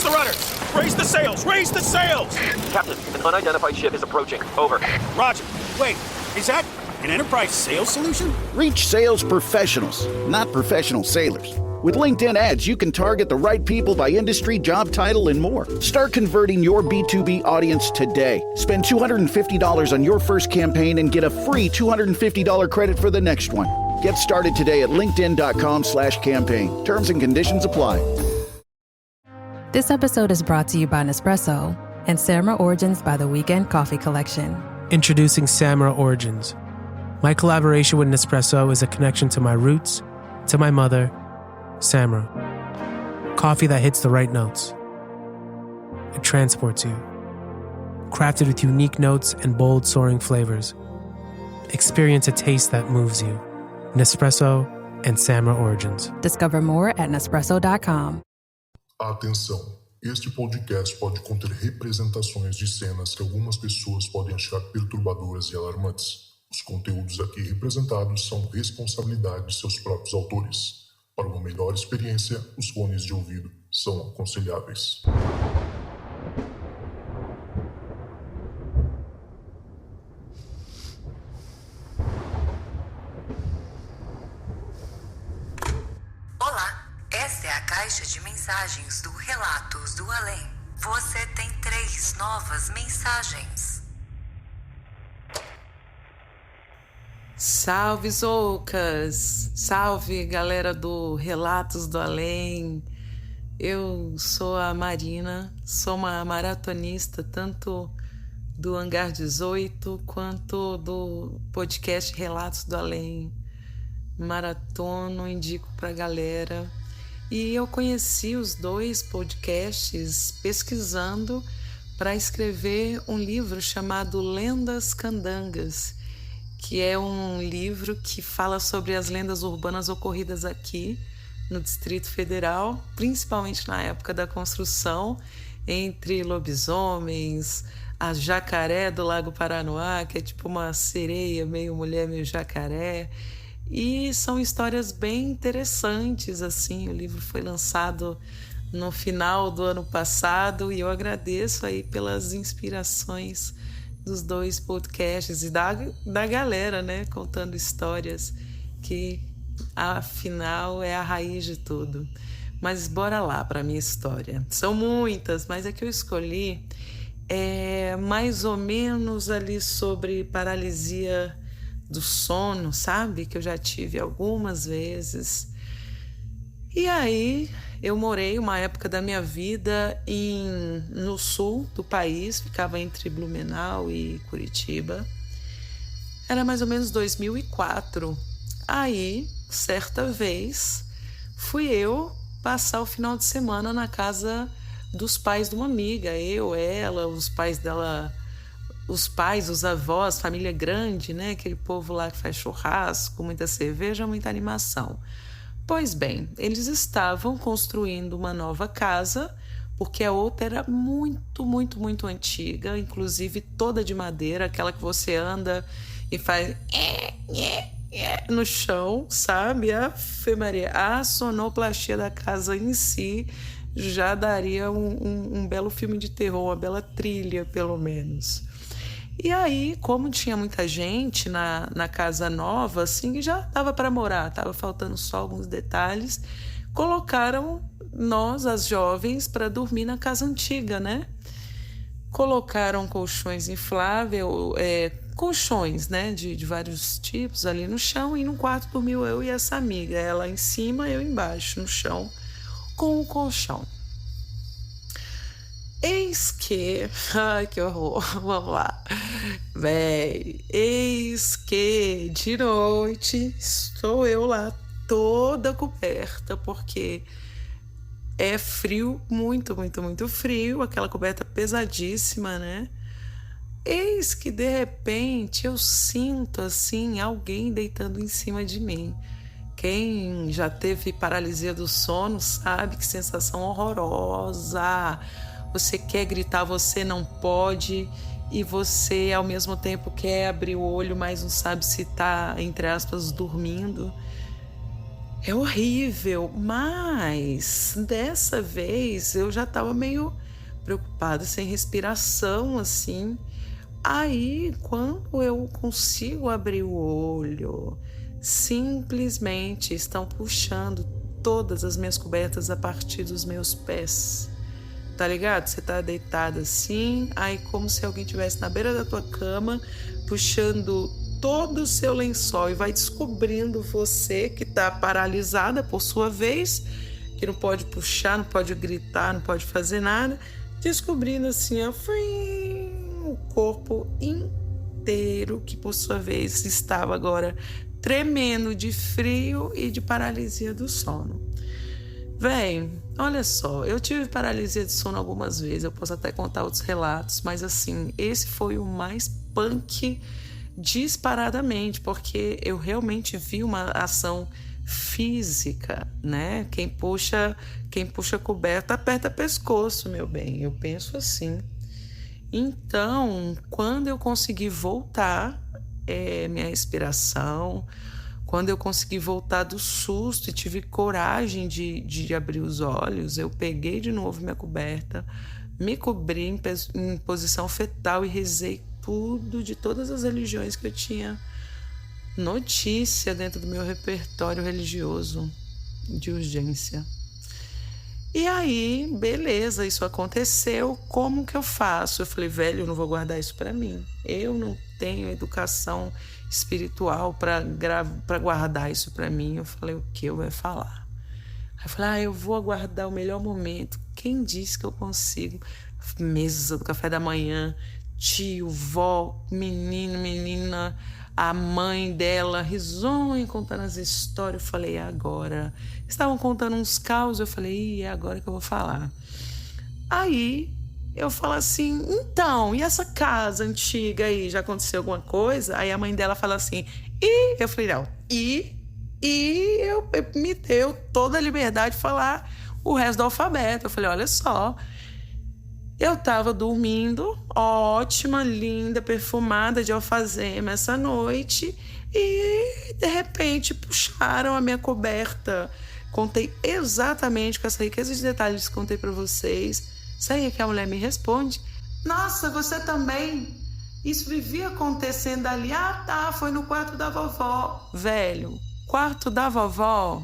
the rudder! Raise the sails! Raise the sails! Captain, an unidentified ship is approaching. Over. Roger. Wait, is that an Enterprise sales solution? Reach sales professionals, not professional sailors. With LinkedIn ads, you can target the right people by industry, job title, and more. Start converting your B2B audience today. Spend $250 on your first campaign and get a free $250 credit for the next one. Get started today at linkedin.com/campaign. Terms and conditions apply. This episode is brought to you by Nespresso and Samra Origins by the Weekend Coffee Collection. Introducing Samra Origins. My collaboration with Nespresso is a connection to my roots, to my mother, Samra. Coffee that hits the right notes. It transports you. Crafted with unique notes and bold soaring flavors. Experience a taste that moves you. Nespresso and Samra Origins. Discover more at Nespresso.com. Atenção! Este podcast pode conter representações de cenas que algumas pessoas podem achar perturbadoras e alarmantes. Os conteúdos aqui representados são responsabilidade de seus próprios autores. Para uma melhor experiência, os fones de ouvido são aconselháveis. Olá, esta é a caixa de mensagens do Relatos do Além. Você tem 3 novas mensagens. Salve, Zoucas! Salve, galera do Relatos do Além! Eu sou a Marina, sou uma maratonista tanto do Hangar 18 quanto do podcast Relatos do Além. Maratono, indico pra galera. E eu conheci os 2 podcasts pesquisando para escrever um livro chamado Lendas Candangas, que é um livro que fala sobre as lendas urbanas ocorridas aqui no Distrito Federal, principalmente na época da construção, entre lobisomens, a jacaré do Lago Paranoá, que é tipo uma sereia, meio mulher, meio jacaré. E são histórias bem interessantes, assim. O livro foi lançado no final do ano passado e eu agradeço aí pelas inspirações dos 2 podcasts e da galera, né, contando histórias que, afinal, é a raiz de tudo. Mas bora lá para a minha história. São muitas, mas a que eu escolhi é mais ou menos ali sobre paralisia do sono, sabe? Que eu já tive algumas vezes. E aí eu morei uma época da minha vida no sul do país, ficava entre Blumenau e Curitiba. Era mais ou menos 2004. Aí, certa vez, fui eu passar o final de semana na casa dos pais de uma amiga. Eu, ela, os pais dela, os pais, os avós, família grande, né? Aquele povo lá que faz churrasco, muita cerveja, muita animação. Pois bem, eles estavam construindo uma nova casa, porque a outra era muito, muito, muito antiga, inclusive toda de madeira, aquela que você anda e faz no chão, sabe? Ave Maria, a sonoplastia da casa em si já daria um belo filme de terror, uma bela trilha, pelo menos. E aí, como tinha muita gente na casa nova, assim, já dava para morar, tava faltando só alguns detalhes, colocaram nós, as jovens, para dormir na casa antiga, né? Colocaram colchões infláveis, colchões, né, de vários tipos ali no chão, e no quarto dormiu eu e essa amiga, ela em cima, eu embaixo, no chão, com o colchão. Eis que... Ai, que horror. Vamos lá. Véi, eis que de noite estou eu lá toda coberta, porque é frio, muito, muito, muito frio, aquela coberta pesadíssima, né? Eis que de repente eu sinto assim alguém deitando em cima de mim. Quem já teve paralisia do sono sabe que sensação horrorosa. Você quer gritar, você não pode, e você ao mesmo tempo quer abrir o olho, mas não sabe se está, entre aspas, dormindo. É horrível, mas dessa vez eu já estava meio preocupada, sem respiração, assim. Aí, quando eu consigo abrir o olho, simplesmente estão puxando todas as minhas cobertas a partir dos meus pés. Tá ligado? Você tá deitada assim, aí como se alguém estivesse na beira da tua cama, puxando todo o seu lençol e vai descobrindo você que tá paralisada por sua vez, que não pode puxar, não pode gritar, não pode fazer nada, descobrindo assim, ó, o corpo inteiro, que por sua vez estava agora tremendo de frio e de paralisia do sono. Véi, olha só, eu tive paralisia de sono algumas vezes, eu posso até contar outros relatos, mas assim, esse foi o mais punk disparadamente, porque eu realmente vi uma ação física, né? Quem puxa a coberta aperta pescoço, meu bem, eu penso assim. Então, quando eu consegui voltar minha respiração, quando eu consegui voltar do susto e tive coragem de abrir os olhos, eu peguei de novo minha coberta, me cobri em posição fetal e rezei tudo de todas as religiões que eu tinha notícia dentro do meu repertório religioso de urgência. E aí, beleza, isso aconteceu, como que eu faço? Eu falei, velho, eu não vou guardar isso para mim. Eu não tenho educação espiritual para guardar isso para mim. Eu falei, o que eu vou falar? Aí eu falei, eu vou aguardar o melhor momento. Quem disse que eu consigo? Mesa do café da manhã, tio, vó, menino, menina, a mãe dela, risonha, contando as histórias. Eu falei, agora. Estavam contando uns causos, eu falei, é agora que eu vou falar. Aí eu falo assim, então, e essa casa antiga aí, já aconteceu alguma coisa? Aí a mãe dela fala assim, eu falei, não, e eu me deu toda a liberdade de falar o resto do alfabeto. Eu falei, olha só, eu tava dormindo, ótima, linda, perfumada de alfazema essa noite e, de repente, puxaram a minha coberta. Contei exatamente com essa riqueza de detalhes que contei pra vocês. Sabe que a mulher me responde? Nossa, você também? Isso vivia acontecendo ali. Ah, tá, foi no quarto da vovó. Velho, quarto da vovó?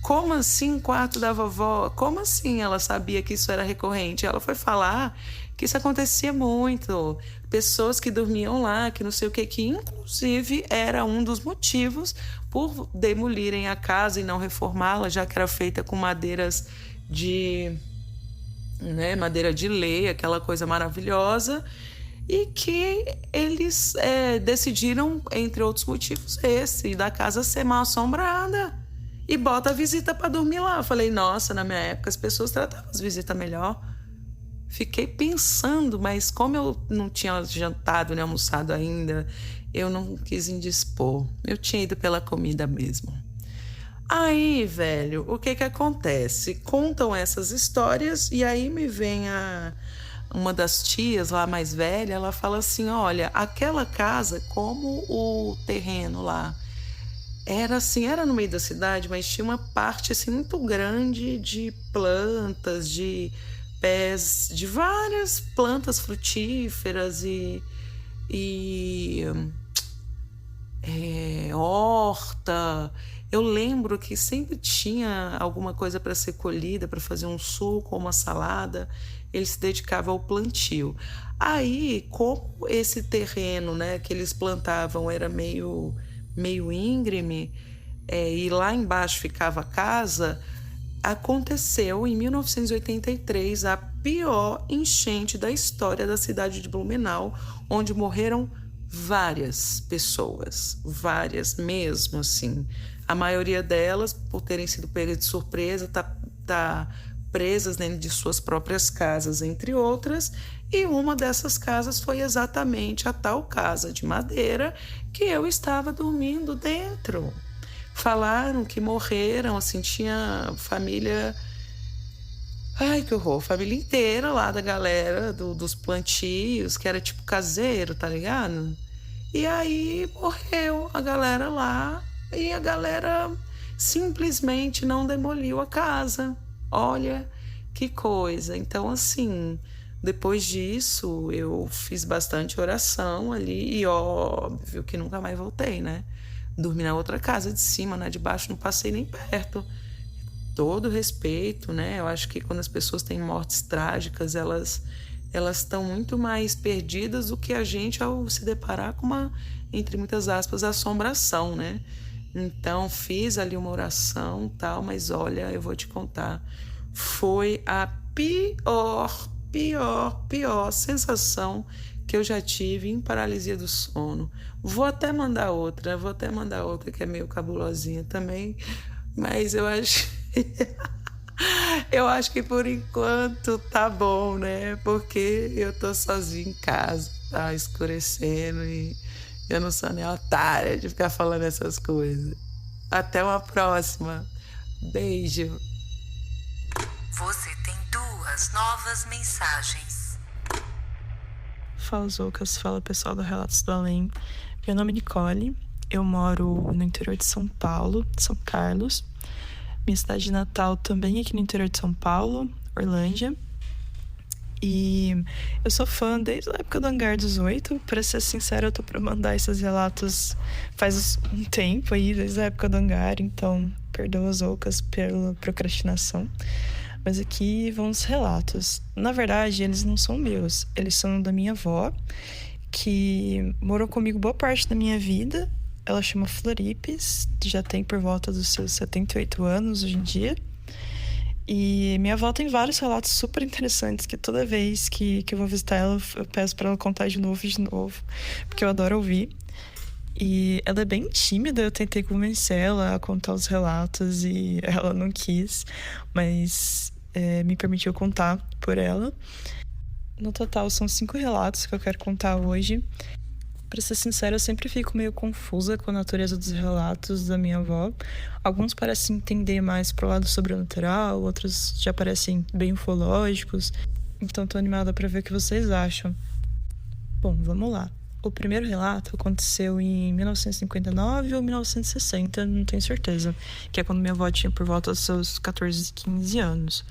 Como assim quarto da vovó? Como assim ela sabia que isso era recorrente? Ela foi falar que isso acontecia muito. Pessoas que dormiam lá, que não sei o que inclusive era um dos motivos por demolirem a casa e não reformá-la, já que era feita com madeiras de... madeira de lei, aquela coisa maravilhosa, e que eles decidiram, entre outros motivos, esse, da casa ser mal assombrada. E bota a visita para dormir lá. Eu falei, nossa, na minha época as pessoas tratavam as visitas melhor. Fiquei pensando, mas como eu não tinha jantado nem almoçado ainda, eu não quis indispor. Eu tinha ido pela comida mesmo. Aí, velho, o que acontece? Contam essas histórias e aí me vem uma das tias lá mais velha, ela fala assim, olha, aquela casa, como o terreno lá, era assim, era no meio da cidade, mas tinha uma parte assim muito grande de plantas, de pés, de várias plantas frutíferas e horta. Eu lembro que sempre tinha alguma coisa para ser colhida, para fazer um suco ou uma salada. Ele se dedicava ao plantio. Aí, como esse terreno, que eles plantavam era meio íngreme, e lá embaixo ficava a casa, aconteceu em 1983 a pior enchente da história da cidade de Blumenau, onde morreram várias pessoas, várias mesmo, assim. A maioria delas, por terem sido pegas de surpresa, tá presas dentro de suas próprias casas, entre outras, e uma dessas casas foi exatamente a tal casa de madeira que eu estava dormindo dentro. Falaram que morreram, assim, tinha família... Ai, que horror! Família inteira lá da galera dos plantios, que era tipo caseiro, tá ligado? E aí morreu a galera lá, e a galera simplesmente não demoliu a casa. Olha que coisa. Então, assim, depois disso, eu fiz bastante oração ali e óbvio que nunca mais voltei, né? Dormi na outra casa de cima, na de baixo, não passei nem perto. Todo respeito, né? Eu acho que quando as pessoas têm mortes trágicas, elas estão muito mais perdidas do que a gente ao se deparar com uma, entre muitas aspas, assombração, né? Então, fiz ali uma oração e tal, mas olha, eu vou te contar, foi a pior sensação que eu já tive em paralisia do sono. Vou até mandar outra que é meio cabulosinha também, mas eu acho que por enquanto tá bom, né? Porque eu tô sozinha em casa, tá escurecendo e eu não sou nem otária de ficar falando essas coisas. Até uma próxima. Beijo. Você tem 2 novas mensagens. Fala, Zoucas. Fala, pessoal do Relatos do Além. Meu nome é Nicole. Eu moro no interior de São Paulo, São Carlos. Minha cidade de natal também aqui no interior de São Paulo, Orlândia. E eu sou fã desde a época do Hangar 18. Pra ser sincera, eu tô pra mandar esses relatos faz um tempo aí, desde a época do Hangar. Então, perdoa as Zoucas pela procrastinação. Mas aqui vão os relatos. Na verdade, eles não são meus. Eles são da minha avó, que morou comigo boa parte da minha vida. Ela chama Floripes, já tem por volta dos seus 78 anos hoje em dia. E minha avó tem vários relatos super interessantes, que toda vez que eu vou visitar ela, eu peço pra ela contar de novo, porque eu adoro ouvir. E ela é bem tímida, eu tentei convencer ela a contar os relatos e ela não quis, mas me permitiu contar por ela. No total, são 5 relatos que eu quero contar hoje. Pra ser sincera, eu sempre fico meio confusa com a natureza dos relatos da minha avó. Alguns parecem entender mais pro lado sobrenatural, outros já parecem bem ufológicos. Então tô animada pra ver o que vocês acham. Bom, vamos lá. O primeiro relato aconteceu em 1959 ou 1960, não tenho certeza. Que é quando minha avó tinha por volta dos seus 14, 15 anos.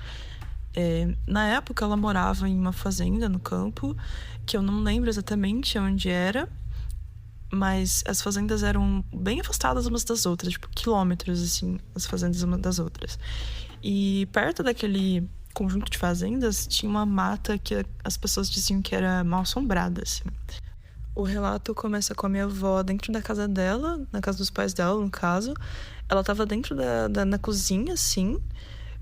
Na época, ela morava em uma fazenda no campo, que eu não lembro exatamente onde era. Mas as fazendas eram bem afastadas umas das outras, tipo, quilômetros, assim, as fazendas umas das outras. E perto daquele conjunto de fazendas tinha uma mata que as pessoas diziam que era mal assombrada, assim. O relato começa com a minha avó dentro da casa dela, na casa dos pais dela, no caso. Ela tava dentro na cozinha, assim,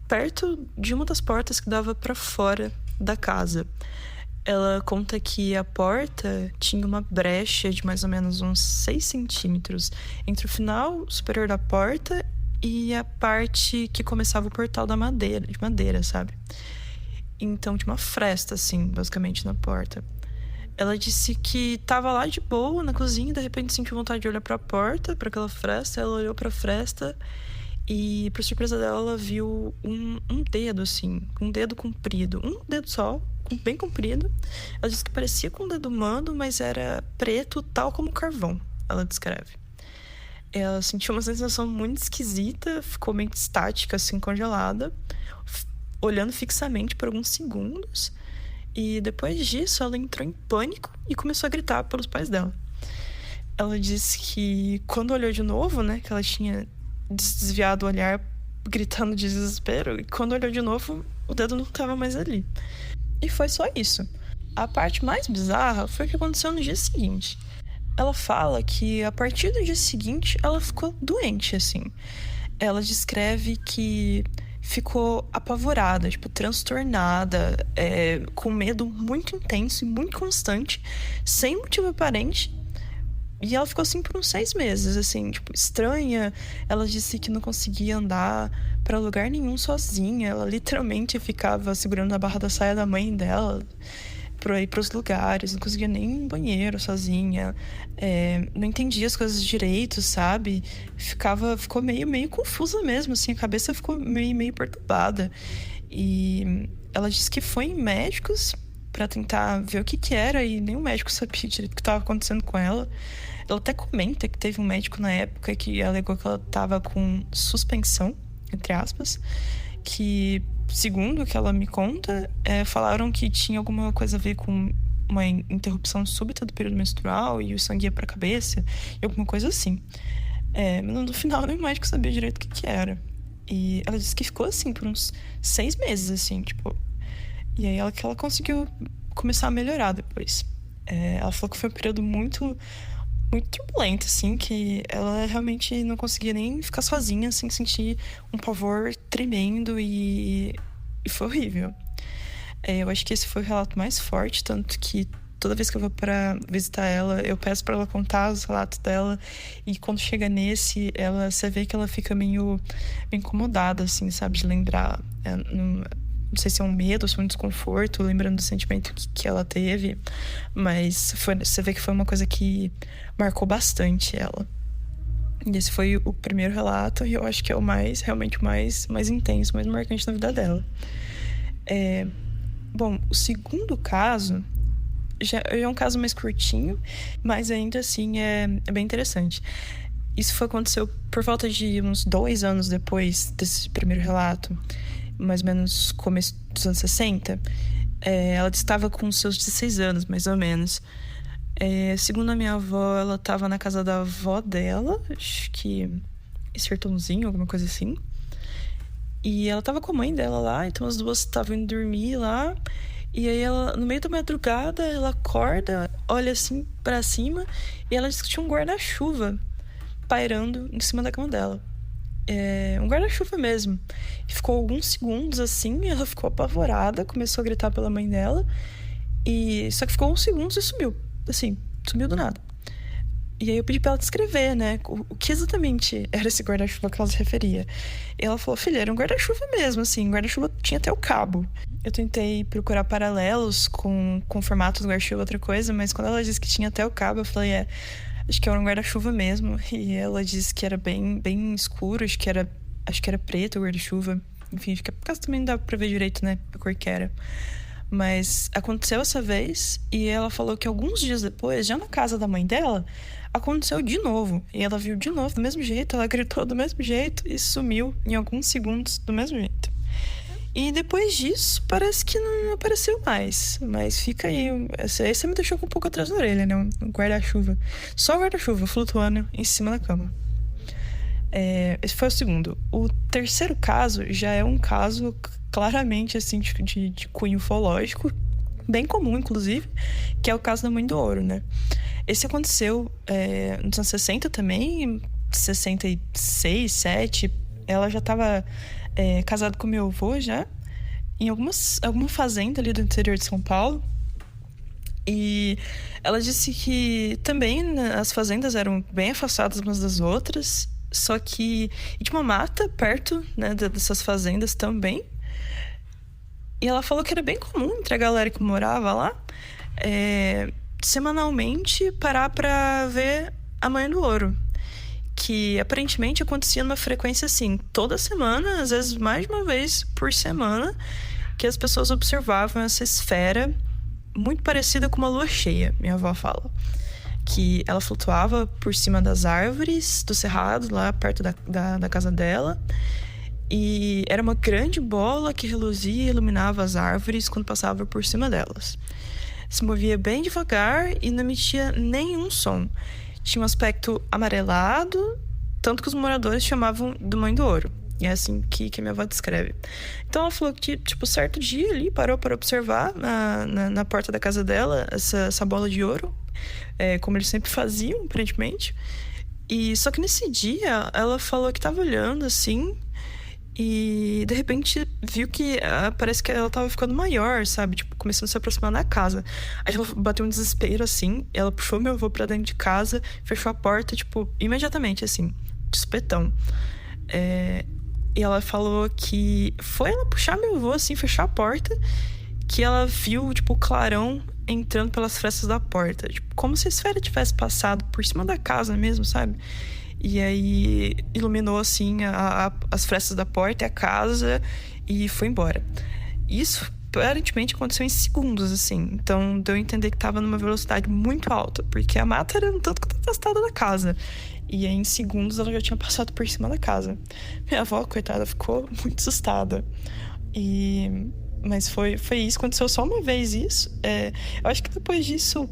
perto de uma das portas que dava pra fora da casa. Ela conta que a porta tinha uma brecha de mais ou menos uns 6 centímetros entre o final superior da porta e a parte que começava o portal de madeira, sabe? Então tinha uma fresta, assim, basicamente, na porta. Ela disse que tava lá de boa na cozinha e de repente sentiu vontade de olhar pra porta, pra aquela fresta. Ela olhou pra fresta e, por surpresa dela, ela viu um dedo, assim, um dedo comprido, um dedo só, bem comprido. Ela disse que parecia com um dedo humano, mas era preto, tal como carvão, ela descreve. Ela sentiu uma sensação muito esquisita, ficou meio estática, assim, congelada, olhando fixamente por alguns segundos. E depois disso, ela entrou em pânico e começou a gritar pelos pais dela. Ela disse que quando olhou de novo, né, que ela tinha desviado o olhar gritando de desespero, e quando olhou de novo, o dedo não estava mais ali. E foi só isso. A parte mais bizarra foi o que aconteceu no dia seguinte. Ela fala que a partir do dia seguinte ela ficou doente, assim. Ela descreve que ficou apavorada, tipo, transtornada, com medo muito intenso e muito constante, sem motivo aparente. E ela ficou assim por uns 6 meses, assim, tipo, estranha. Ela disse que não conseguia andar pra lugar nenhum sozinha. Ela literalmente ficava segurando a barra da saia da mãe dela pra ir pros lugares. Não conseguia nem ir no banheiro sozinha. Não entendia as coisas direito, sabe? Ficou meio confusa mesmo, assim. A cabeça ficou meio perturbada. E ela disse que foi em médicos pra tentar ver o que era, e nenhum médico sabia direito o que estava acontecendo com ela. Ela até comenta que teve um médico na época que alegou que ela estava com suspensão, entre aspas, que, segundo o que ela me conta, falaram que tinha alguma coisa a ver com uma interrupção súbita do período menstrual e o sangue ia pra cabeça, e alguma coisa assim. Mas no final, nem o médico sabia direito o que era. E ela disse que ficou assim por uns 6 meses, assim, tipo... E aí ela conseguiu começar a melhorar depois. Ela falou que foi um período muito turbulento, assim, que ela realmente não conseguia nem ficar sozinha sem sentir um pavor tremendo, e foi horrível. Eu acho que esse foi o relato mais forte, tanto que toda vez que eu vou para visitar ela, eu peço para ela contar os relatos dela, e quando chega nesse, você vê que ela fica meio incomodada, assim, sabe, de lembrar. Não sei se é um medo, se é um desconforto, lembrando do sentimento que ela teve, mas você vê que foi uma coisa que marcou bastante ela. E esse foi o primeiro relato, e eu acho que é realmente o mais intenso, mais marcante na vida dela. Bom, o segundo caso já é um caso mais curtinho, mas ainda assim é bem interessante. Isso aconteceu por volta de uns 2 anos depois desse primeiro relato, mais ou menos começo dos anos 60. Ela estava com seus 16 anos, mais ou menos. Segundo a minha avó, ela estava na casa da avó dela, acho que em Sertãozinho, alguma coisa assim. E ela estava com a mãe dela lá, então as duas estavam indo dormir lá. E aí ela, no meio da madrugada, ela acorda, olha assim pra cima, e ela diz que tinha um guarda-chuva pairando em cima da cama dela. Um guarda-chuva mesmo. E ficou alguns segundos assim, ela ficou apavorada, começou a gritar pela mãe dela, só que ficou uns segundos e sumiu. Assim, sumiu do nada. E aí eu pedi pra ela descrever, né, o que exatamente era esse guarda-chuva que ela se referia. E ela falou, filha, era um guarda-chuva mesmo, assim, o guarda-chuva tinha até o cabo. Eu tentei procurar paralelos com o formato do guarda-chuva, outra coisa, mas quando ela disse que tinha até o cabo, eu falei, acho que era um guarda-chuva mesmo. E ela disse que era bem, bem escuro, acho que era preto o guarda-chuva. Enfim, acho que é por causa também não dá pra ver direito, né, a cor que era. Mas aconteceu essa vez, e ela falou que alguns dias depois, já na casa da mãe dela, aconteceu de novo. E ela viu de novo do mesmo jeito, ela gritou do mesmo jeito e sumiu em alguns segundos do mesmo jeito. E depois disso, parece que não apareceu mais. Mas fica aí. Esse me deixou com um pouco atrás da orelha, né? Um guarda-chuva. Só o guarda-chuva flutuando em cima da cama. Esse foi o segundo. O terceiro caso já é um caso claramente assim de cunho ufológico, bem comum, inclusive, que é o caso da Mãe do Ouro, né? Esse aconteceu nos anos 60 também, 66, 7. Ela já estava casada com meu avô já, em alguma fazenda ali do interior de São Paulo. E ela disse que também, né, as fazendas eram bem afastadas umas das outras, só que tinha uma mata perto, né, dessas fazendas também. E ela falou que era bem comum entre a galera que morava lá, semanalmente parar pra ver a Mãe do Ouro, que aparentemente acontecia numa frequência assim, toda semana, às vezes mais de uma vez por semana, que as pessoas observavam essa esfera muito parecida com uma lua cheia, minha avó fala. Que ela flutuava por cima das árvores do cerrado, lá perto da casa dela. E era uma grande bola que reluzia e iluminava as árvores quando passava por cima delas. Se movia bem devagar e não emitia nenhum som. Tinha um aspecto amarelado, tanto que os moradores chamavam do Mãe do Ouro. E é assim que minha avó descreve. Então ela falou que, tipo, certo dia ali, parou para observar na porta da casa dela essa bola de ouro, como eles sempre faziam, aparentemente. E só que nesse dia ela falou que estava olhando assim, e de repente viu que parece que ela tava ficando maior, sabe? Tipo, começando a se aproximar da casa. Aí ela bateu um desespero, assim. Ela puxou meu avô pra dentro de casa, fechou a porta, tipo, imediatamente, assim, de supetão. E ela falou que foi ela puxar meu avô, assim, fechar a porta, que ela viu, tipo, o clarão entrando pelas frestas da porta. Tipo, como se a esfera tivesse passado por cima da casa mesmo, sabe? E aí iluminou, assim, as frestas da porta e a casa e foi embora. Isso aparentemente aconteceu em segundos, assim. Então, deu a entender que tava numa velocidade muito alta, porque a mata era um tanto quanto afastada da casa. E aí, em segundos, ela já tinha passado por cima da casa. Minha avó, coitada, ficou muito assustada. Mas foi isso, aconteceu só uma vez isso. Eu acho que depois disso,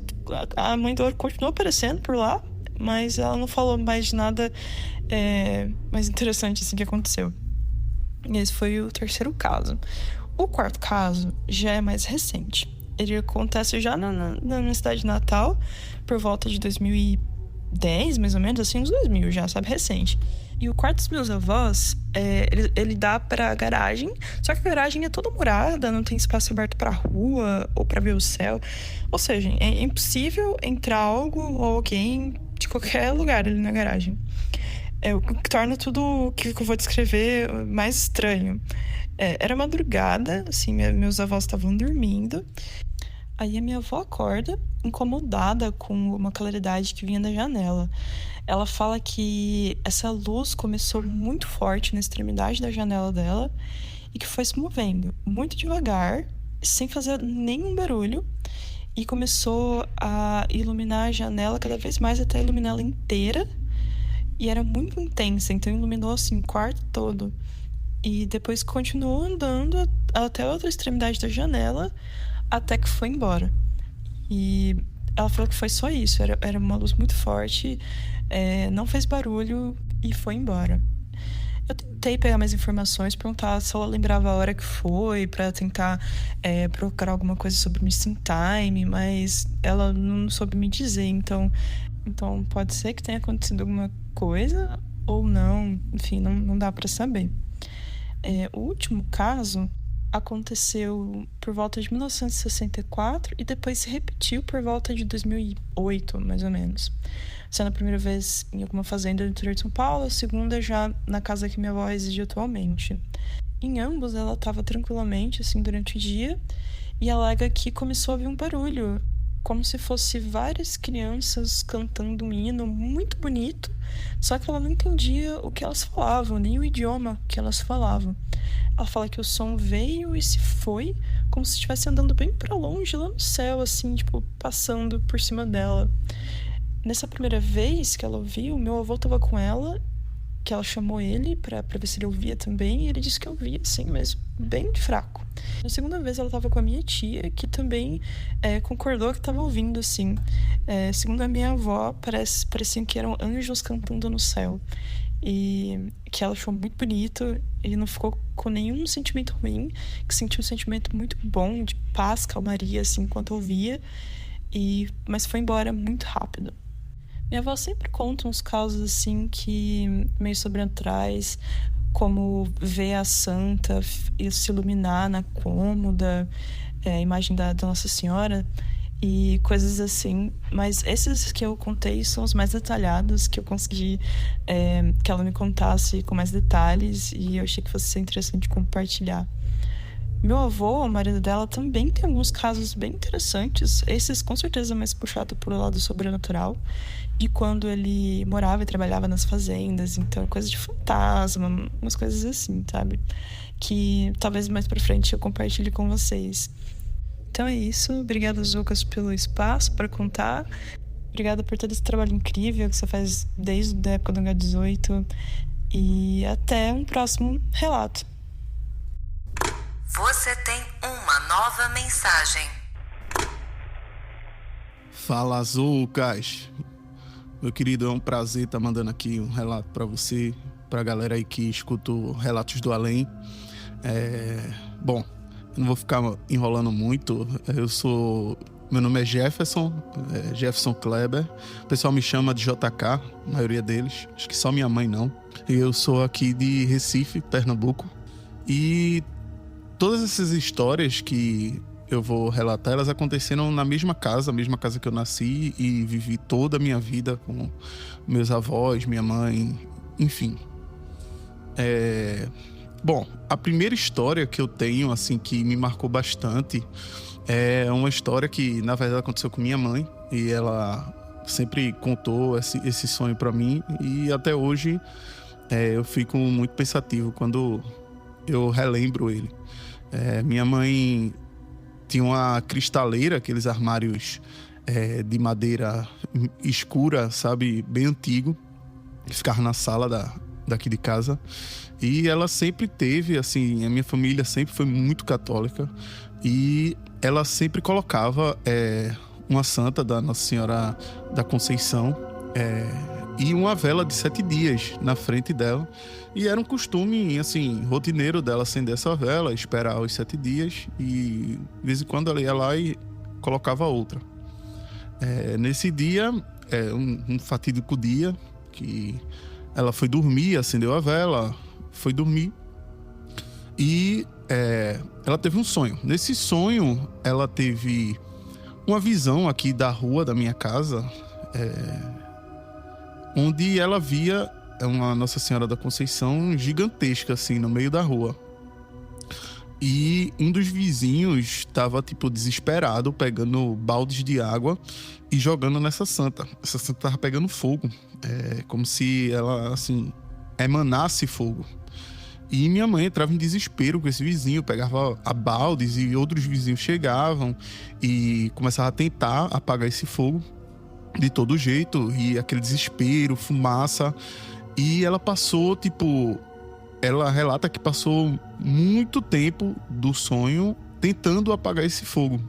a mãe do Ouro continuou aparecendo por lá, mas ela não falou mais de nada mais interessante assim que aconteceu. E esse foi o terceiro caso. O quarto caso já é mais recente. Ele acontece já na minha cidade natal, por volta de 2010, mais ou menos, assim, uns 2000 já, sabe, recente. E o quarto dos meus avós, ele dá pra garagem, só que a garagem é toda murada, não tem espaço aberto pra rua ou pra ver o céu. Ou seja, é impossível entrar algo ou alguém de qualquer lugar ali na garagem. O que torna tudo o que eu vou descrever mais estranho. Era madrugada, assim, meus avós estavam dormindo. Aí a minha avó acorda, incomodada com uma claridade que vinha da janela. Ela fala que essa luz começou muito forte na extremidade da janela dela e que foi se movendo muito devagar, sem fazer nenhum barulho, e começou a iluminar a janela cada vez mais até iluminar ela inteira. E era muito intensa, então iluminou assim o quarto todo. E depois continuou andando até a outra extremidade da janela, até que foi embora. E ela falou que foi só isso, era uma luz muito forte, não fez barulho e foi embora. Eu tentei pegar mais informações, perguntar se ela lembrava a hora que foi, pra tentar procurar alguma coisa sobre Missing Time, mas ela não soube me dizer, então pode ser que tenha acontecido alguma coisa ou não, enfim, não dá pra saber. O último caso aconteceu por volta de 1964 e depois se repetiu por volta de 2008, mais ou menos. Sendo a primeira vez em alguma fazenda do interior de São Paulo, a segunda já na casa que minha avó reside atualmente. Em ambos, ela estava tranquilamente, assim, durante o dia, e alega que começou a ouvir um barulho, como se fosse várias crianças cantando um hino muito bonito, só que ela não entendia o que elas falavam, nem o idioma que elas falavam. Ela fala que o som veio e se foi, como se estivesse andando bem para longe, lá no céu, assim, tipo, passando por cima dela. Nessa primeira vez que ela ouviu, meu avô estava com ela, que ela chamou ele pra ver se ele ouvia também, e ele disse que ouvia, sim, mas bem fraco. Na segunda vez ela estava com a minha tia, que também concordou que estava ouvindo, assim. Segundo a minha avó, pareciam que eram anjos cantando no céu. E que ela achou muito bonito e não ficou com nenhum sentimento ruim, que sentiu um sentimento muito bom, de paz, calmaria, assim, enquanto ouvia, mas foi embora muito rápido. Minha avó sempre conta uns casos, assim, que meio sobrenaturais, como ver a santa se iluminar na cômoda, a imagem da Nossa Senhora e coisas assim. Mas esses que eu contei são os mais detalhados, que eu consegui que ela me contasse com mais detalhes, e eu achei que fosse ser interessante compartilhar. Meu avô, o marido dela, também tem alguns casos bem interessantes. Esses, com certeza, mais puxado pro lado sobrenatural. De quando ele morava e trabalhava nas fazendas. Então, coisa de fantasma, umas coisas assim, sabe? Que talvez mais pra frente eu compartilhe com vocês. Então é isso. Obrigada, Zucas, pelo espaço para contar. Obrigada por todo esse trabalho incrível que você faz desde a época do H18. E até um próximo relato. Você tem uma nova mensagem. Fala, Zucas. Meu querido, é um prazer estar mandando aqui um relato para você, para a galera aí que escuta o Relatos do Além. Bom, eu não vou ficar enrolando muito. Meu nome é Jefferson Kleber. O pessoal me chama de JK, a maioria deles. Acho que só minha mãe não. Eu sou aqui de Recife, Pernambuco. E todas essas histórias que eu vou relatar, elas aconteceram na mesma casa que eu nasci e vivi toda a minha vida com meus avós, minha mãe, enfim. Bom, a primeira história que eu tenho, assim, que me marcou bastante é uma história que, na verdade, aconteceu com minha mãe, e ela sempre contou esse sonho pra mim, e até hoje eu fico muito pensativo quando eu relembro ele. Minha mãe tinha uma cristaleira, aqueles armários de madeira escura, sabe? Bem antigo, que ficava na sala daqui de casa. E ela sempre teve, assim, a minha família sempre foi muito católica. E ela sempre colocava uma santa da Nossa Senhora da Conceição e uma vela de 7 dias na frente dela. E era um costume, assim, rotineiro dela acender essa vela, esperar os 7 dias e de vez em quando ela ia lá e colocava outra. Nesse dia, um fatídico dia, que ela foi dormir, acendeu a vela, foi dormir e ela teve um sonho. Nesse sonho, ela teve uma visão aqui da rua da minha casa, onde ela via uma Nossa Senhora da Conceição gigantesca, assim, no meio da rua. E um dos vizinhos estava, tipo, desesperado, pegando baldes de água e jogando nessa santa. Essa santa estava pegando fogo, como se ela, assim, emanasse fogo. E minha mãe entrava em desespero com esse vizinho, pegava a baldes e outros vizinhos chegavam e começavam a tentar apagar esse fogo de todo jeito, e aquele desespero, fumaça. E ela passou, tipo, ela relata que passou muito tempo do sonho tentando apagar esse fogo.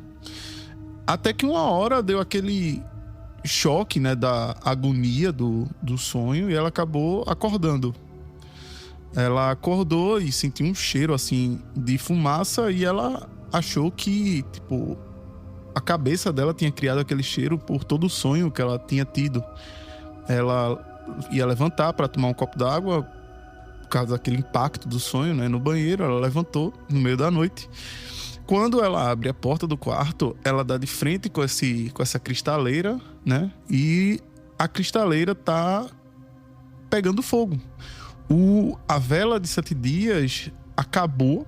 Até que uma hora deu aquele choque, né, da agonia do sonho, e ela acabou acordando. Ela acordou e sentiu um cheiro, assim, de fumaça, e ela achou que, tipo, a cabeça dela tinha criado aquele cheiro por todo o sonho que ela tinha tido. Ela ia levantar para tomar um copo d'água por causa daquele impacto do sonho, né, no banheiro. Ela levantou no meio da noite. Quando ela abre a porta do quarto, ela dá de frente com essa cristaleira, né, e a cristaleira tá pegando fogo. A vela de 7 dias acabou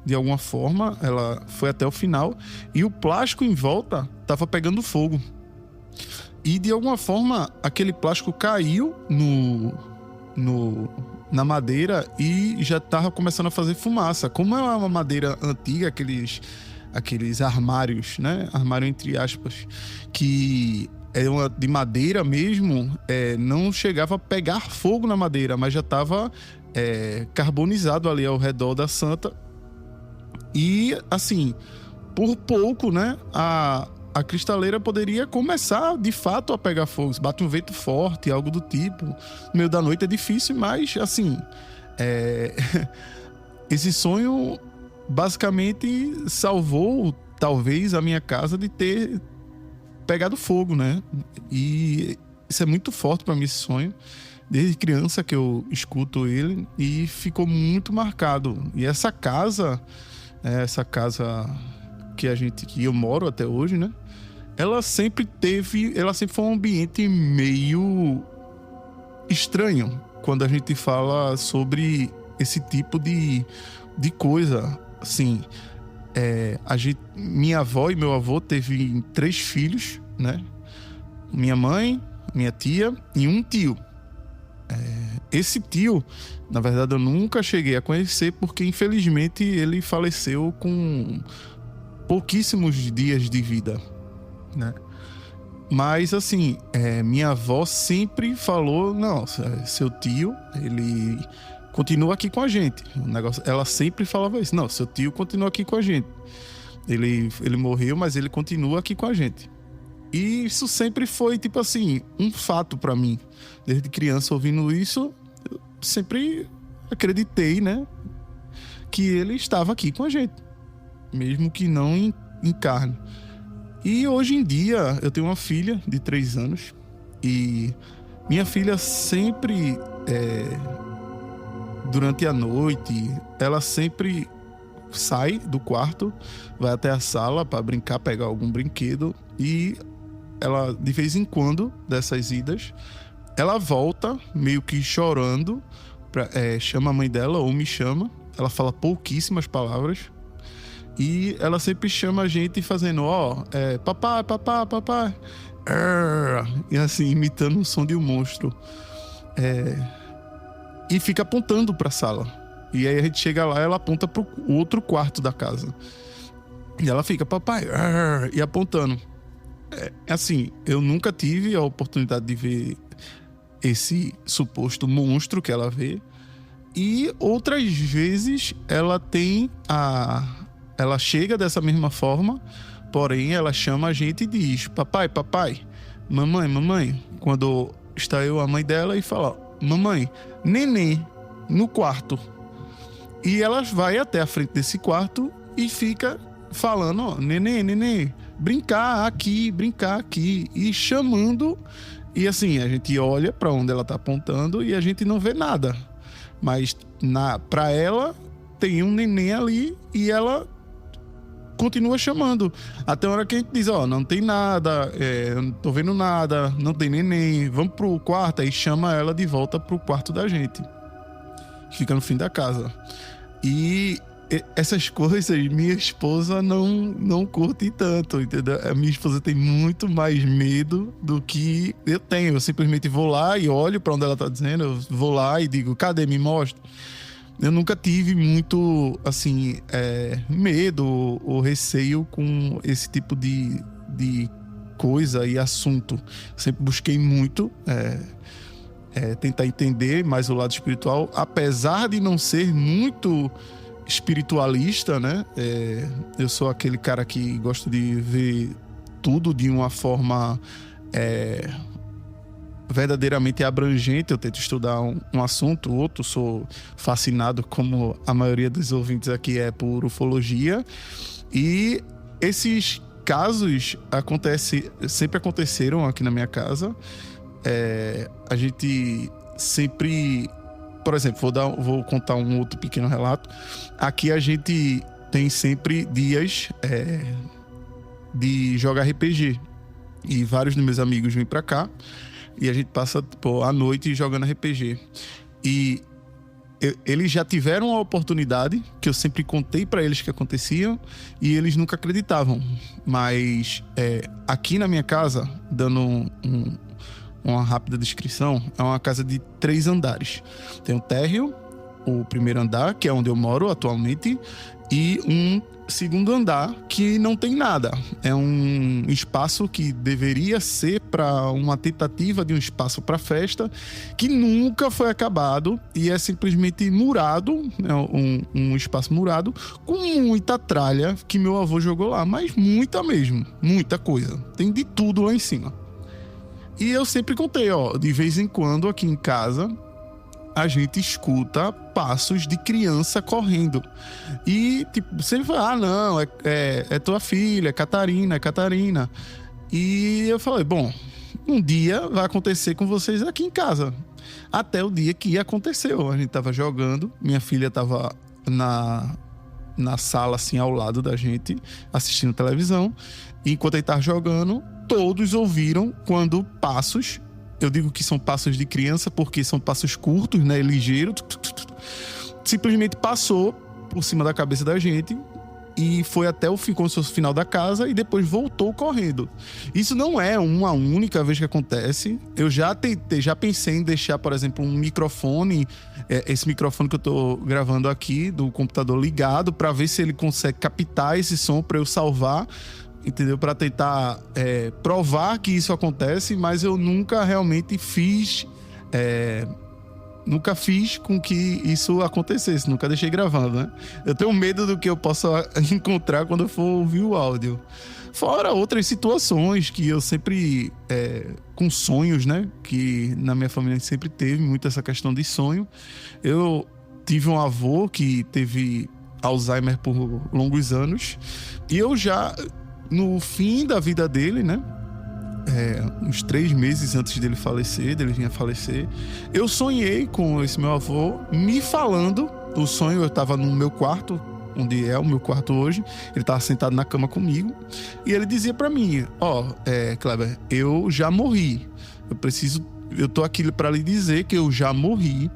de alguma forma, ela foi até o final, e o plástico em volta estava pegando fogo. E de alguma forma aquele plástico caiu na madeira e já estava começando a fazer fumaça. Como é uma madeira antiga, aqueles armários, né? Armário entre aspas, que é de madeira mesmo, não chegava a pegar fogo na madeira, mas já estava carbonizado ali ao redor da santa. E, assim, por pouco, né, a cristaleira poderia começar, de fato, a pegar fogo. Se bate um vento forte, algo do tipo. No meio da noite é difícil, mas, assim, esse sonho basicamente salvou, talvez, a minha casa de ter pegado fogo, né? E isso é muito forte para mim, esse sonho. Desde criança que eu escuto ele, e ficou muito marcado. E essa casa que eu moro até hoje, né? Ela sempre foi um ambiente meio estranho quando a gente fala sobre esse tipo de coisa. Assim, minha avó e meu avô teve 3 filhos, né? Minha mãe, minha tia e um tio. Esse tio, na verdade, eu nunca cheguei a conhecer, porque infelizmente ele faleceu com pouquíssimos dias de vida, né? Mas assim, minha avó sempre falou: não, seu tio, ele continua aqui com a gente. Ela sempre falava isso: não, seu tio continua aqui com a gente. Ele morreu, mas ele continua aqui com a gente. E isso sempre foi, tipo assim, um fato pra mim. Desde criança, ouvindo isso, eu sempre acreditei, né, que ele estava aqui com a gente, mesmo que não em carne. E hoje em dia, eu tenho uma filha de 3 anos, e minha filha sempre, durante a noite, ela sempre sai do quarto, vai até a sala para brincar, pegar algum brinquedo, e ela, de vez em quando, dessas idas, ela volta meio que chorando, chama a mãe dela ou me chama. Ela fala pouquíssimas palavras e ela sempre chama a gente fazendo: papai, papai, papai, e assim, imitando o som de um monstro, e fica apontando para a sala. E aí a gente chega lá, ela aponta para o outro quarto da casa. E ela fica, papai, e apontando. Assim, eu nunca tive a oportunidade de ver esse suposto monstro que ela vê. E outras vezes ela chega dessa mesma forma, porém ela chama a gente e diz, papai, mamãe, quando está eu, a mãe dela, e fala, mamãe, nenê, no quarto. E ela vai até a frente desse quarto e fica falando, ó, nenê, brincar aqui, e chamando. E assim, a gente olha para onde ela tá apontando e a gente não vê nada. Mas pra ela tem um neném ali e ela continua chamando. Até a hora que a gente diz, ó, não tem nada, não tô vendo nada, não tem neném, vamos pro quarto. Aí chama ela de volta pro quarto da gente. Fica no fim da casa. E essas coisas minha esposa não curte tanto, entendeu? A minha esposa tem muito mais medo do que eu tenho. Eu simplesmente vou lá e olho pra onde ela tá dizendo, eu vou lá e digo, cadê? Me mostra. Eu nunca tive muito, assim, medo ou receio com esse tipo de coisa e assunto. Sempre busquei muito tentar entender mais o lado espiritual, apesar de não ser muito espiritualista, né? Eu sou aquele cara que gosta de ver tudo de uma forma verdadeiramente abrangente. Eu tento estudar um assunto, outro. Sou fascinado, como a maioria dos ouvintes aqui, por ufologia. E esses casos sempre aconteceram aqui na minha casa. A gente sempre... Por exemplo, vou contar um outro pequeno relato. Aqui a gente tem sempre dias de jogar RPG. E vários dos meus amigos vêm pra cá. E a gente passa a noite jogando RPG. E eles já tiveram a oportunidade, que eu sempre contei pra eles que acontecia, e eles nunca acreditavam. Mas aqui na minha casa, dando uma rápida descrição, é uma casa de 3 andares. Tem um térreo, o primeiro andar, que é onde eu moro atualmente, e um segundo andar que não tem nada. É um espaço que deveria ser para uma tentativa de um espaço para festa, que nunca foi acabado e é simplesmente murado, um espaço murado, com muita tralha que meu avô jogou lá, mas muita mesmo, muita coisa. Tem de tudo lá em cima. E eu sempre contei, de vez em quando aqui em casa a gente escuta passos de criança correndo. E tipo, sempre fala, não, é tua filha, é Catarina. E eu falei, bom, um dia vai acontecer com vocês aqui em casa. Até o dia que aconteceu. A gente tava jogando, minha filha tava na sala assim ao lado da gente, assistindo televisão. E enquanto ele tava jogando, todos ouviram quando passos, eu digo que são passos de criança porque são passos curtos, né, ligeiros, simplesmente passou por cima da cabeça da gente e foi até o fim, como se fosse o final da casa, e depois voltou correndo. Isso não é uma única vez que acontece. Eu já pensei em deixar, por exemplo, um microfone, esse microfone que eu tô gravando aqui do computador ligado, para ver se ele consegue captar esse som para eu salvar, entendeu? Para tentar provar que isso acontece, mas eu nunca realmente fiz com que isso acontecesse, nunca deixei gravando, né? Eu tenho medo do que eu possa encontrar quando eu for ouvir o áudio. Fora outras situações que eu sempre, com sonhos, né? Que na minha família sempre teve muito essa questão de sonho. Eu tive um avô que teve Alzheimer por longos anos, e eu já, no fim da vida dele, né? Uns 3 meses antes dele vir a falecer, eu sonhei com esse meu avô me falando. O sonho, eu estava no meu quarto, onde é o meu quarto hoje. Ele estava sentado na cama comigo e ele dizia para mim, Kleber, eu já morri, eu tô aqui para lhe dizer que eu já morri.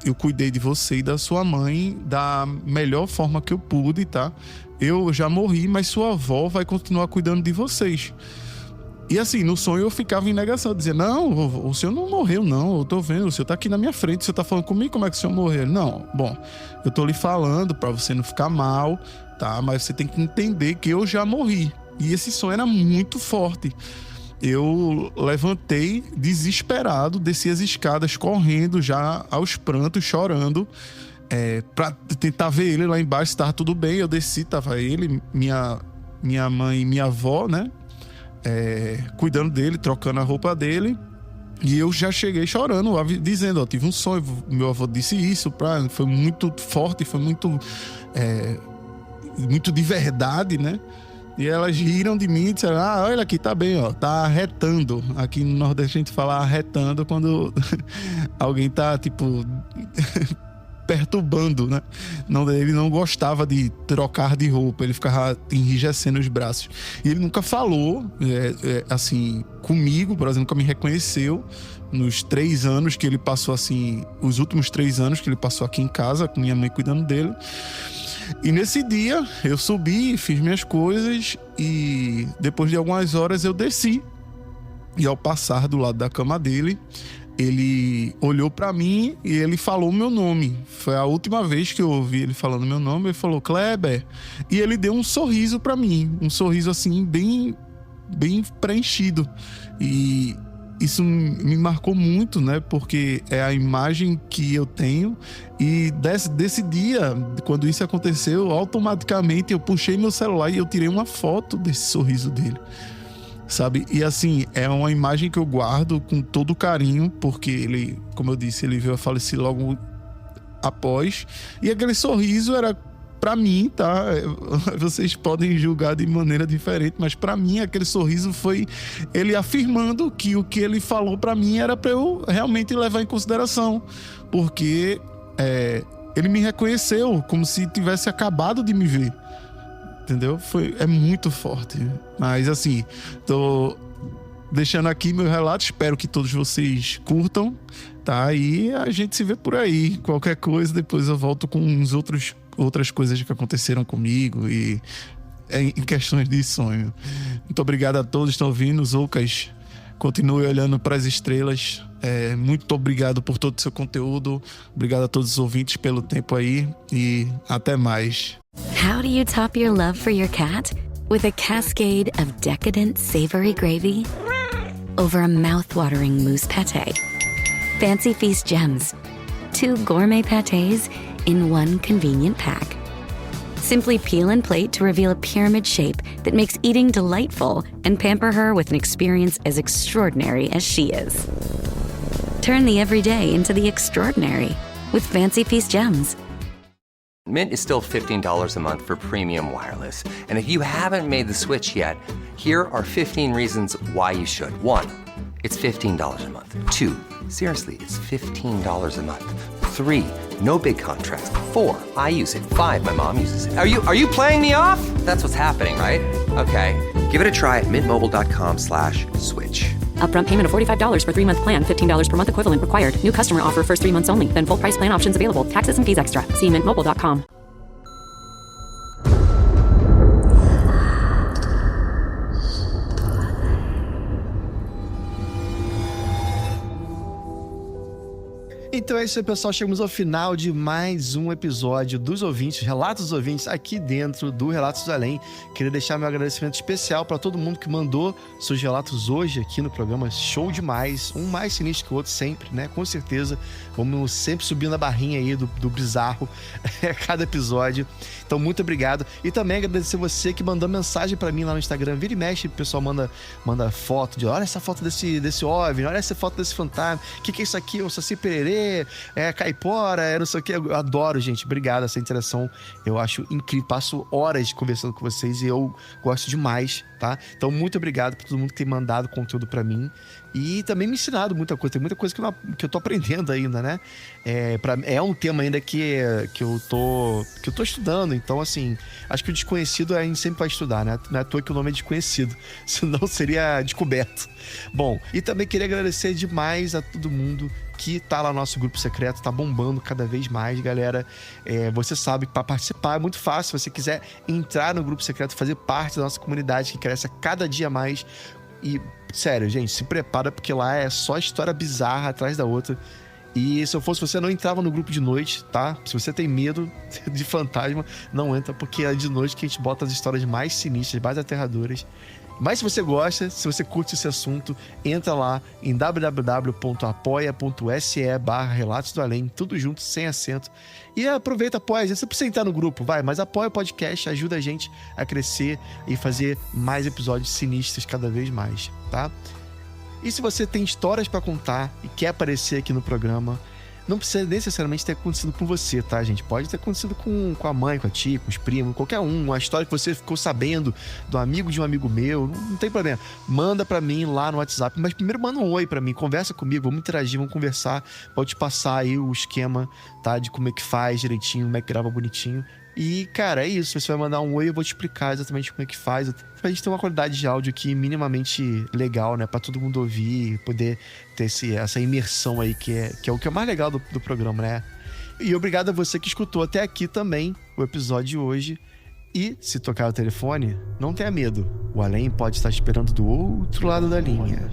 Eu cuidei de você e da sua mãe da melhor forma que eu pude, tá? Eu já morri, mas sua avó vai continuar cuidando de vocês. E assim, no sonho eu ficava em negação, dizia, não, o senhor não morreu, não, eu tô vendo, o senhor tá aqui na minha frente, o senhor tá falando comigo, como é que o senhor morreu? Não, bom, eu tô lhe falando pra você não ficar mal, tá? Mas você tem que entender que eu já morri. E esse sonho era muito forte. Eu levantei desesperado, desci as escadas correndo já aos prantos, chorando, pra tentar ver ele lá embaixo, se tava tudo bem. Eu desci, tava ele, minha mãe e minha avó, né? Cuidando dele, trocando a roupa dele. E eu já cheguei chorando, dizendo, tive um sonho, meu avô disse isso, foi muito forte, foi muito de verdade, né? E elas riram de mim e disseram, olha aqui, tá bem, ó, tá arretando. Aqui no Nordeste a gente fala arretando quando alguém tá, tipo, perturbando, né? Ele não gostava de trocar de roupa, ele ficava enrijecendo os braços. E ele nunca falou, assim, comigo, por exemplo, nunca me reconheceu nos 3 anos que ele passou, assim, os últimos 3 anos que ele passou aqui em casa, com minha mãe cuidando dele. E nesse dia eu subi, fiz minhas coisas e depois de algumas horas eu desci. E ao passar do lado da cama dele, ele olhou pra mim e ele falou meu nome. Foi a última vez que eu ouvi ele falando meu nome. Ele falou, Kleber. E ele deu um sorriso pra mim. Um sorriso assim, bem preenchido. E isso me marcou muito, né? Porque é a imagem que eu tenho. E desse dia, quando isso aconteceu, automaticamente eu puxei meu celular e eu tirei uma foto desse sorriso dele, sabe? E assim, é uma imagem que eu guardo com todo carinho, porque ele, como eu disse, ele veio a falecer logo após. E aquele sorriso era pra mim, tá? Vocês podem julgar de maneira diferente, mas pra mim aquele sorriso foi ele afirmando que o que ele falou pra mim era pra eu realmente levar em consideração, porque ele me reconheceu como se tivesse acabado de me ver, entendeu? É muito forte. Mas assim, tô deixando aqui meu relato, espero que todos vocês curtam, tá? E a gente se vê por aí. Qualquer coisa, depois eu volto com outras coisas que aconteceram comigo e em questões de sonho. Muito obrigado a todos que estão ouvindo. Zoucas, continue olhando para as estrelas. Muito obrigado por todo o seu conteúdo. Obrigado a todos os ouvintes pelo tempo aí e até mais. How do you top your love for your cat? With a cascade of decadent savory gravy over a mouth-watering mousse pâté. Fancy Feast Gems. 2 gourmet pâtés in one convenient pack. Simply peel and plate to reveal a pyramid shape that makes eating delightful and pamper her with an experience as extraordinary as she is. Turn the everyday into the extraordinary with Fancy Feast Gems. Mint is still $15 a month for premium wireless. And if you haven't made the switch yet, here are 15 reasons why you should. 1, it's $15 a month. 2, seriously, it's $15 a month. 3, no big contrast. 4, I use it. 5, my mom uses it. Are you playing me off? That's what's happening, right? Okay, give it a try at mintmobile.com/switch. Upfront payment of $45 for 3-month plan. $15 per month equivalent required. New customer offer first 3 months only. Then full price plan options available. Taxes and fees extra. See mintmobile.com. Então é isso aí, pessoal. Chegamos ao final de mais um episódio dos ouvintes, Relatos dos Ouvintes, aqui dentro do Relatos do Além. Queria deixar meu agradecimento especial para todo mundo que mandou seus relatos hoje aqui no programa. Show demais. Um mais sinistro que o outro sempre, né? Com certeza. Vamos sempre subindo a barrinha aí do bizarro a cada episódio. Então, muito obrigado. E também agradecer você que mandou mensagem para mim lá no Instagram. Vira e mexe, o pessoal manda foto de olha essa foto desse OVNI, olha essa foto desse fantasma. O que é isso aqui? O Saci Pererê? Caipora, não sei o que. Eu adoro, gente. Obrigado, essa interação eu acho incrível. Passo horas conversando com vocês e eu gosto demais, tá? Então, muito obrigado por todo mundo que tem mandado conteúdo pra mim e também me ensinado muita coisa. Tem muita coisa que eu tô aprendendo ainda, né? É um tema ainda que eu tô estudando. Então, assim, acho que o desconhecido a gente sempre vai estudar, né? Não é à toa que o nome é desconhecido, senão seria descoberto. Bom, e também queria agradecer demais a todo mundo que tá lá no nosso grupo secreto, tá bombando cada vez mais, galera. Você sabe que para participar é muito fácil. Se você quiser entrar no grupo secreto, fazer parte da nossa comunidade que cresce a cada dia mais, E, sério, gente, se prepara, porque lá é só história bizarra atrás da outra. E se eu fosse você, não entrava no grupo de noite, tá? Se você tem medo de fantasma, não entra, porque é de noite que a gente bota as histórias mais sinistras, mais aterradoras. Mas se você gosta, se você curte esse assunto, entra lá em www.apoia.se/Relatos do Além, tudo junto, sem acento. E aproveita, apoia a gente. Você precisa entrar no grupo, vai, mas apoia o podcast, ajuda a gente a crescer e fazer mais episódios sinistros cada vez mais, tá? E se você tem histórias pra contar e quer aparecer aqui no programa, não precisa necessariamente ter acontecido com você, tá, gente? Pode ter acontecido com a mãe, com a tia, com os primos, qualquer um. Uma história que você ficou sabendo do amigo de um amigo meu, não tem problema. Manda pra mim lá no WhatsApp, mas primeiro manda um oi pra mim, conversa comigo, vamos interagir, vamos conversar. Pode passar aí o esquema, tá, de como é que faz direitinho, como é que grava bonitinho. E, cara, é isso. Você vai mandar um oi, eu vou te explicar exatamente como é que faz. Pra gente ter uma qualidade de áudio aqui minimamente legal, né? Pra todo mundo ouvir, poder ter essa imersão aí, que é o que é mais legal do programa, né? E obrigado a você que escutou até aqui também o episódio de hoje. E, se tocar o telefone, não tenha medo. O além pode estar esperando do outro lado da linha.